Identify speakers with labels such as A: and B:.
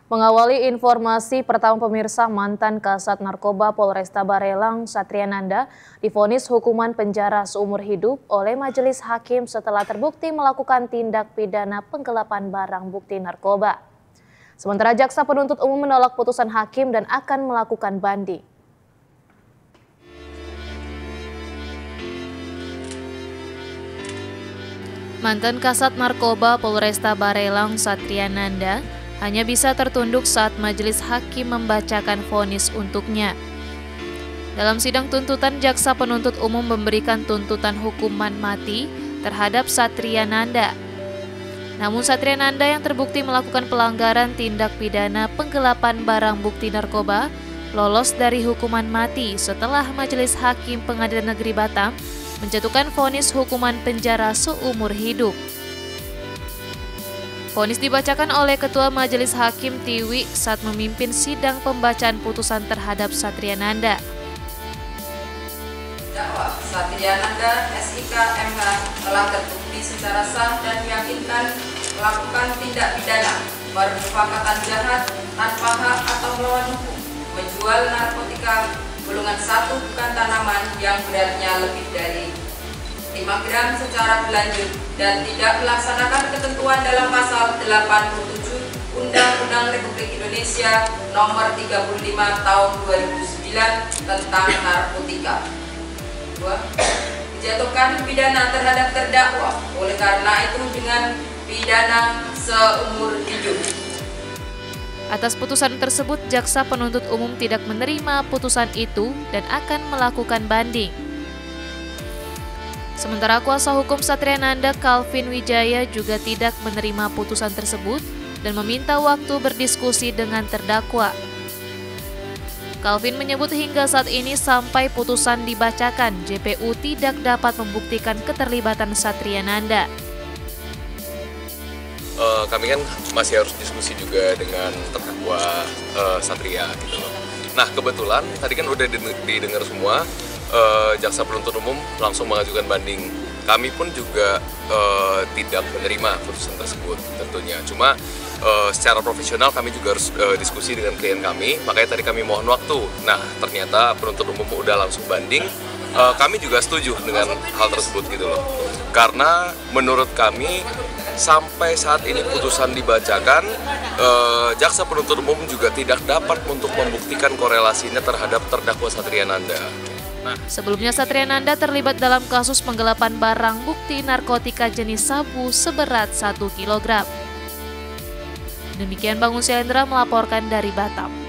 A: Mengawali informasi pertama pemirsa, mantan Kasat Narkoba Polresta Barelang Satriananda divonis hukuman penjara seumur hidup oleh majelis hakim setelah terbukti melakukan tindak pidana penggelapan barang bukti narkoba. Sementara jaksa penuntut umum menolak putusan hakim dan akan melakukan banding. Mantan Kasat Narkoba Polresta Barelang Satriananda hanya bisa tertunduk saat majelis hakim membacakan vonis untuknya. Dalam sidang tuntutan, jaksa penuntut umum memberikan tuntutan hukuman mati terhadap Satriananda. Namun Satriananda yang terbukti melakukan pelanggaran tindak pidana penggelapan barang bukti narkoba lolos dari hukuman mati setelah majelis hakim Pengadilan Negeri Batam menjatuhkan vonis hukuman penjara seumur hidup. Vonis dibacakan oleh Ketua Majelis Hakim Tiwi saat memimpin sidang pembacaan putusan terhadap Satriananda.
B: Dakwa Satriananda SIK MH telah terbukti secara sah dan meyakinkan melakukan tindak pidana permufakatan jahat tanpa hak atau melawan hukum, menjual narkotika golongan 1 bukan tanaman yang beratnya lebih dari 5 gram secara berlanjut dan tidak melaksanakan ketentuan dalam pasal 87 Undang-Undang Republik Indonesia Nomor 35 Tahun 2009 tentang narkotika. 2. Dijatuhkan pidana terhadap terdakwa oleh karena itu dengan pidana seumur hidup.
A: Atas putusan tersebut, jaksa penuntut umum tidak menerima putusan itu dan akan melakukan banding. Sementara kuasa hukum Satriananda, Calvin Wijaya, juga tidak menerima putusan tersebut dan meminta waktu berdiskusi dengan terdakwa. Calvin menyebut hingga saat ini sampai putusan dibacakan, JPU tidak dapat membuktikan keterlibatan Satriananda.
C: Kami kan masih harus diskusi juga dengan terdakwa Satria gitu loh. Nah kebetulan tadi kan udah didengar semua, jaksa penuntut umum langsung mengajukan banding. Kami pun juga tidak menerima putusan tersebut tentunya. Cuma secara profesional kami juga harus diskusi dengan klien kami, makanya tadi kami mohon waktu. Nah ternyata penuntut umum udah langsung banding. Kami juga setuju dengan hal tersebut gitu loh. Karena menurut kami sampai saat ini putusan dibacakan, jaksa penuntut umum juga tidak dapat untuk membuktikan korelasinya terhadap terdakwa Satriananda.
A: Sebelumnya Satriananda terlibat dalam kasus penggelapan barang bukti narkotika jenis sabu seberat 1 kg. Demikian Bangun Syahendra melaporkan dari Batam.